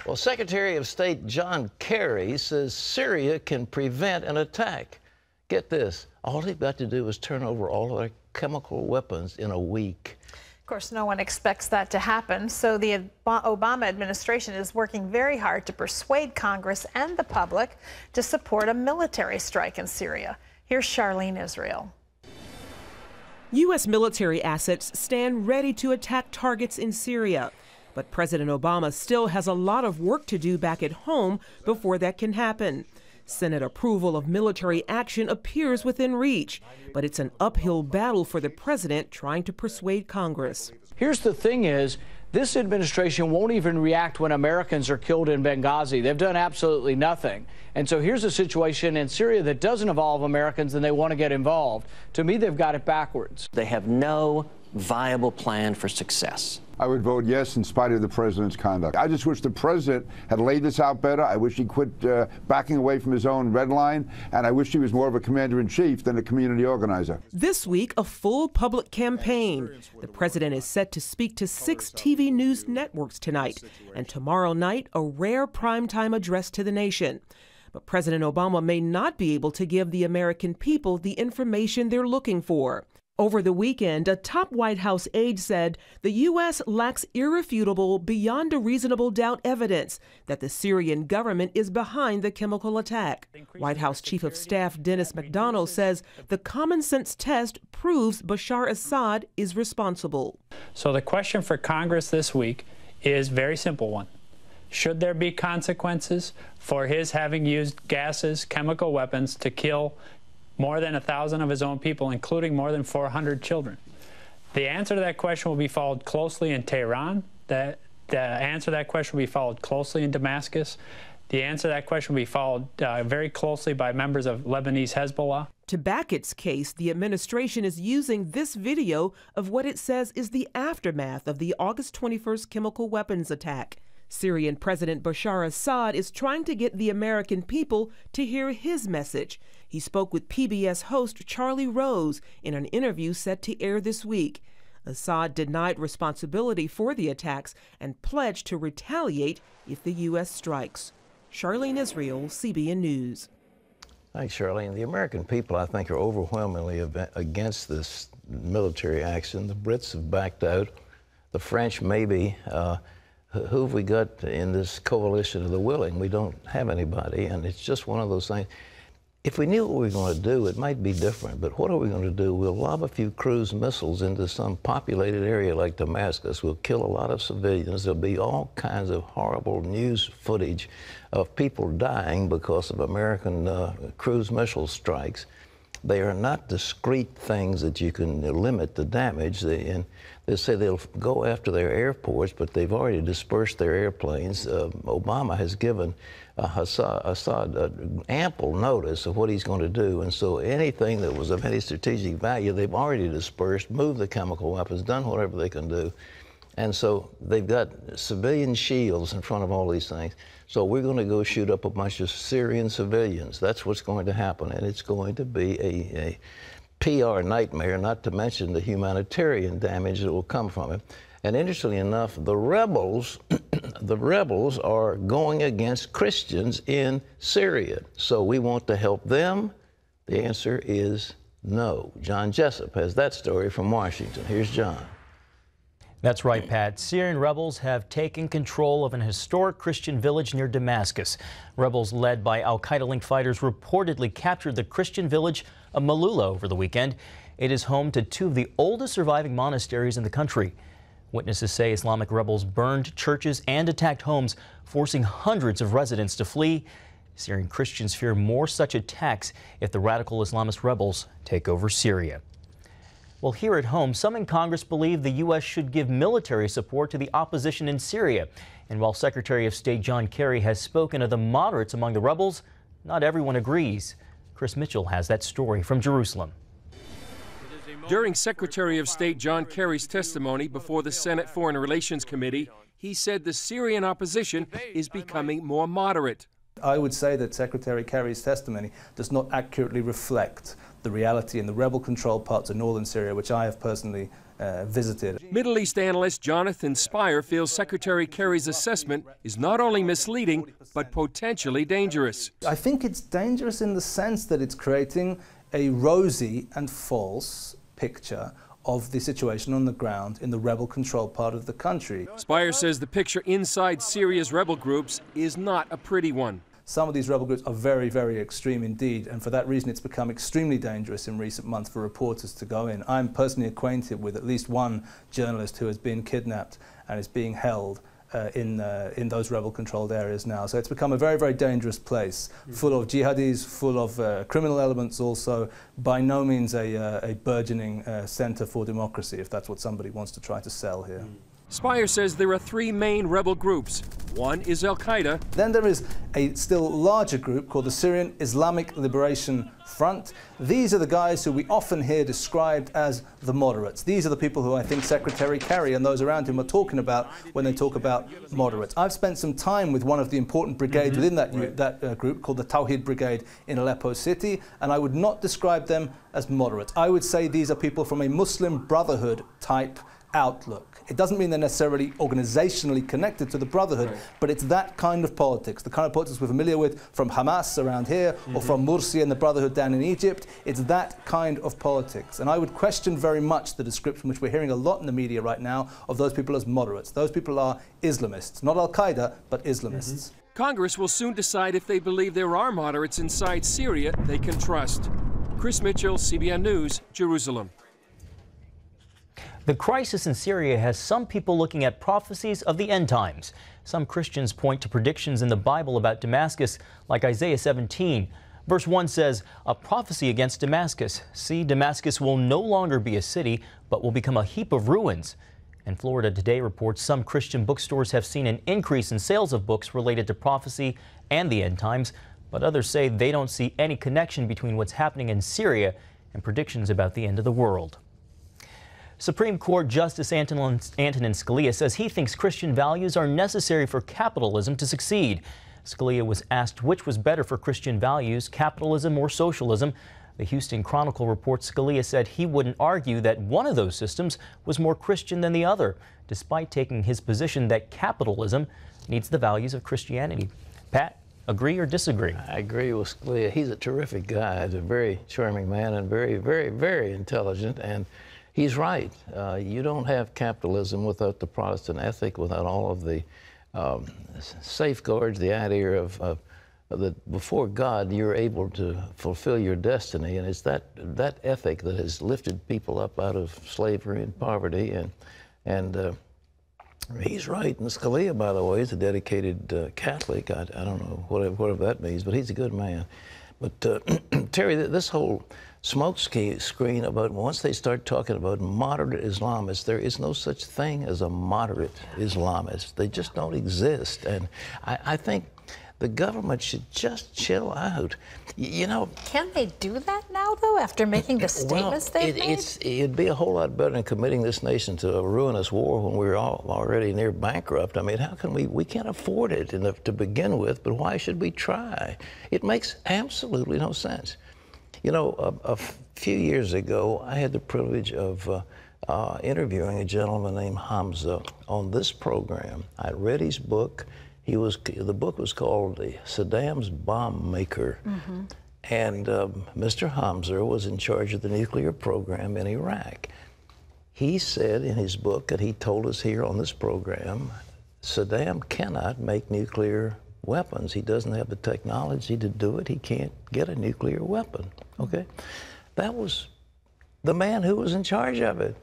Well, Secretary of State John Kerry says Syria can prevent an attack. Get this, all they've got to do is turn over all of their chemical weapons in a week. Of course, no one expects that to happen, so the Obama administration is working very hard to persuade Congress and the public to support a military strike in Syria. Here's Charlene Israel. U.S. military assets stand ready to attack targets in Syria. But President Obama still has a lot of work to do back at home before that can happen. Senate approval of military action appears within reach, but it's an uphill battle for the president trying to persuade Congress. Here's the thing is, this administration won't even react when Americans are killed in Benghazi. They've done absolutely nothing. And so here's a situation in Syria that doesn't involve Americans and they want to get involved. To me, they've got it backwards. They have no viable plan for success. I would vote yes in spite of the president's conduct. I just wish the president had laid this out better. I wish he quit backing away from his own red line, and I wish he was more of a commander-in-chief than a community organizer. This week, a full public campaign. The president is set to speak to 6 TV news networks tonight, and tomorrow night, a rare primetime address to the nation. But President Obama may not be able to give the American people the information they're looking for. Over the weekend, a top White House aide said the U.S. lacks irrefutable, beyond a reasonable doubt evidence that the Syrian government is behind the chemical attack. White House Chief of Staff Dennis McDonnell says the common sense test proves Bashar Assad is responsible. So the question for Congress this week is a very simple one. Should there be consequences for his having used gases, chemical weapons to kill more than 1,000 of his own people, including more than 400 children? The answer to that question will be followed closely in Tehran. The answer to that question will be followed closely in Damascus. The answer to that question will be followed very closely by members of Lebanese Hezbollah. To back its case, the administration is using this video of what it says is the aftermath of the August 21st chemical weapons attack. Syrian President Bashar Assad is trying to get the American people to hear his message. He spoke with PBS host Charlie Rose in an interview set to air this week. Assad denied responsibility for the attacks and pledged to retaliate if the U.S. strikes. Charlene Israel, CBN News. Thanks, Charlene. The American people, I think, are overwhelmingly against this military action. The Brits have backed out. The French, maybe. Who have we got in this coalition of the willing? We don't have anybody, and it's just one of those things. If we knew what we were going to do, it might be different, but what are we going to do? We'll lob a few cruise missiles into some populated area like Damascus. We'll kill a lot of civilians. There'll be all kinds of horrible news footage of people dying because of American cruise missile strikes. They are not discrete things that you can limit the damage. They say they'll go after their airports, but they've already dispersed their airplanes. Obama has given Assad ample notice of what he's going to do, and so anything that was of any strategic value, they've already dispersed, moved the chemical weapons, done whatever they can do. And so they've got civilian shields in front of all these things. So we're going to go shoot up a bunch of Syrian civilians. That's what's going to happen, and it's going to be a PR nightmare, not to mention the humanitarian damage that will come from it. And interestingly enough, the rebels are going against Christians in Syria. So we want to help them? The answer is no. John Jessup has that story from Washington. Here's John. That's right, Pat. Syrian rebels have taken control of an historic Christian village near Damascus. Rebels led by al-Qaeda-linked fighters reportedly captured the Christian village of Malula over the weekend. It is home to 2 of the oldest surviving monasteries in the country. Witnesses say Islamic rebels burned churches and attacked homes, forcing hundreds of residents to flee. Syrian Christians fear more such attacks if the radical Islamist rebels take over Syria. Well, here at home, some in Congress believe the U.S. should give military support to the opposition in Syria. And while Secretary of State John Kerry has spoken of the moderates among the rebels, not everyone agrees. Chris Mitchell has that story from Jerusalem. During Secretary of State John Kerry's testimony before the Senate Foreign Relations Committee, he said the Syrian opposition is becoming more moderate. I would say that Secretary Kerry's testimony does not accurately reflect the reality in the rebel-controlled parts of northern Syria, which I have personally visited. Middle East analyst Jonathan Spire feels Secretary Kerry's assessment is not only misleading, but potentially dangerous. I think it's dangerous in the sense that it's creating a rosy and false picture of the situation on the ground in the rebel-controlled part of the country. Spire says the picture inside Syria's rebel groups is not a pretty one. Some of these rebel groups are very, very extreme indeed, and for that reason it's become extremely dangerous in recent months for reporters to go in. I'm personally acquainted with at least one journalist who has been kidnapped and is being held in those rebel-controlled areas now. So it's become a very, very dangerous place, full of jihadis, full of criminal elements also, by no means a burgeoning center for democracy, if that's what somebody wants to try to sell here. Spire says there are three main rebel groups. One is Al-Qaeda. Then there is a still larger group called the Syrian Islamic Liberation Front. These are the guys who we often hear described as the moderates. These are the people who I think Secretary Kerry and those around him are talking about when they talk about moderates. I've spent some time with one of the important brigades within that group called the Tawhid Brigade in Aleppo City, and I would not describe them as moderates. I would say these are people from a Muslim Brotherhood type outlook. It doesn't mean they're necessarily organizationally connected to the Brotherhood, but it's that kind of politics, the kind of politics we're familiar with from Hamas around here, or from Morsi and the Brotherhood down in Egypt. It's that kind of politics. And I would question very much the description, which we're hearing a lot in the media right now, of those people as moderates. Those people are Islamists, not Al-Qaeda, but Islamists. Congress will soon decide if they believe there are moderates inside Syria they can trust. Chris Mitchell, CBN News, Jerusalem. The crisis in Syria has some people looking at prophecies of the end times. Some Christians point to predictions in the Bible about Damascus, like Isaiah 17. Verse 1 says, "A prophecy against Damascus. See, Damascus will no longer be a city, but will become a heap of ruins." And Florida Today reports some Christian bookstores have seen an increase in sales of books related to prophecy and the end times, but others say they don't see any connection between what's happening in Syria and predictions about the end of the world. Supreme Court Justice Antonin Scalia says he thinks Christian values are necessary for capitalism to succeed. Scalia was asked which was better for Christian values, capitalism or socialism. The Houston Chronicle reports Scalia said he wouldn't argue that one of those systems was more Christian than the other, despite taking his position that capitalism needs the values of Christianity. Pat, agree or disagree? I agree with Scalia. He's a terrific guy. He's a very charming man and very, very, very intelligent. And he's right. You don't have capitalism without the Protestant ethic, without all of the safeguards, the idea of that before God you're able to fulfill your destiny, and it's that ethic that has lifted people up out of slavery and poverty, and he's right. And Scalia, by the way, is a dedicated Catholic. I don't know whatever that means, but he's a good man. But Terry, this whole smoke screen about once they start talking about moderate Islamists, there is no such thing as a moderate Islamist. They just don't exist. And I think the government should just chill out. You know, can they do that now, though, after making the statements they've made? It'd be a whole lot better than committing this nation to a ruinous war when we're all already near bankrupt. I mean, how can we can't afford it to begin with, but why should we try? It makes absolutely no sense. You know, a few years ago, I had the privilege of interviewing a gentleman named Hamza on this program. I read his book. The book was called Saddam's Bomb Maker. Mm-hmm. And Mr. Hamza was in charge of the nuclear program in Iraq. He said in his book, and he told us here on this program, Saddam cannot make nuclear weapons. He doesn't have the technology to do it. He can't get a nuclear weapon. Okay? That was the man who was in charge of it.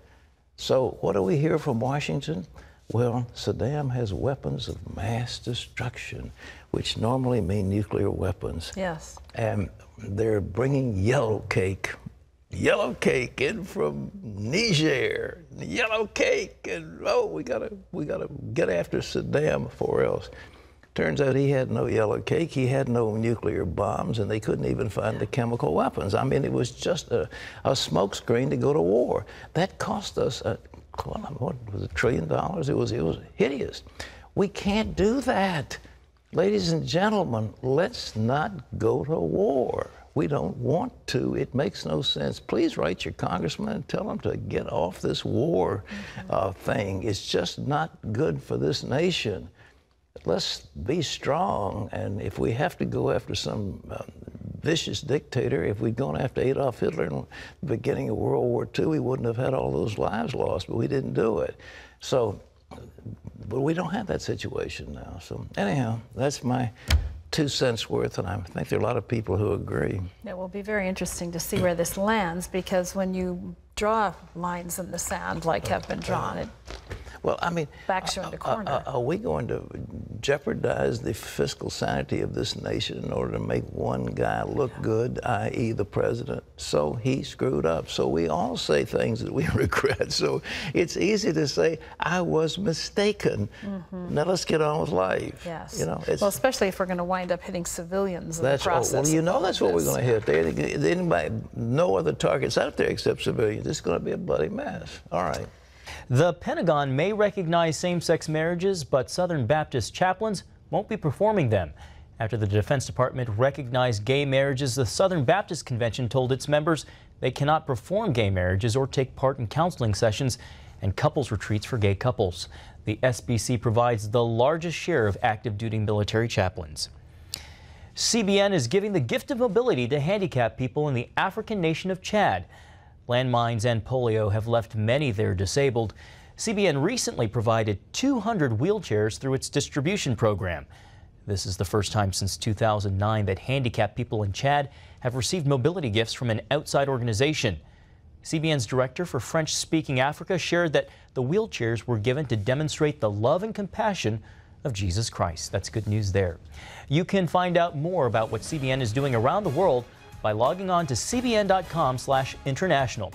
So what do we hear from Washington? Well, Saddam has weapons of mass destruction, which normally mean nuclear weapons. Yes. And they're bringing yellow cake in from Niger. Yellow cake, and oh, we gotta get after Saddam before else. Turns out he had no yellow cake, he had no nuclear bombs, and they couldn't even find the chemical weapons. I mean, it was just a smokescreen to go to war. That cost us what was it, $1 trillion? It was hideous. We can't do that. Ladies and gentlemen, let's not go to war. We don't want to. It makes no sense. Please write your congressman and tell them to get off this war thing. It's just not good for this nation. Let's be strong, and if we have to go after some vicious dictator, if we'd gone after Adolf Hitler in the beginning of World War II, we wouldn't have had all those lives lost, but we didn't do it. So, but we don't have that situation now. So anyhow, that's my 2 cents worth, and I think there are a lot of people who agree. It will be very interesting to see where this lands, because when you draw lines in the sand like have been drawn, it well, I mean, backs you into corner. Are we going to jeopardize the fiscal sanity of this nation in order to make one guy look good, i.e. the president? So he screwed up. So we all say things that we regret. So it's easy to say, I was mistaken. Now let's get on with life. Yes. You know, well, especially if we're going to wind up hitting civilians in the process. Well, you know that's what we're going to hit. There anybody, no other targets out there except civilians. It's going to be a bloody mess. All right. The Pentagon may recognize same-sex marriages, but Southern Baptist chaplains won't be performing them. After the Defense Department recognized gay marriages, the Southern Baptist Convention told its members they cannot perform gay marriages or take part in counseling sessions and couples retreats for gay couples. The SBC provides the largest share of active duty military chaplains. CBN is giving the gift of mobility to handicapped people in the African nation of Chad. Landmines and polio have left many there disabled. CBN recently provided 200 wheelchairs through its distribution program. This is the first time since 2009 that handicapped people in Chad have received mobility gifts from an outside organization. CBN's director for French-speaking Africa shared that the wheelchairs were given to demonstrate the love and compassion of Jesus Christ. That's good news there. You can find out more about what CBN is doing around the world by logging on to cbn.com/international.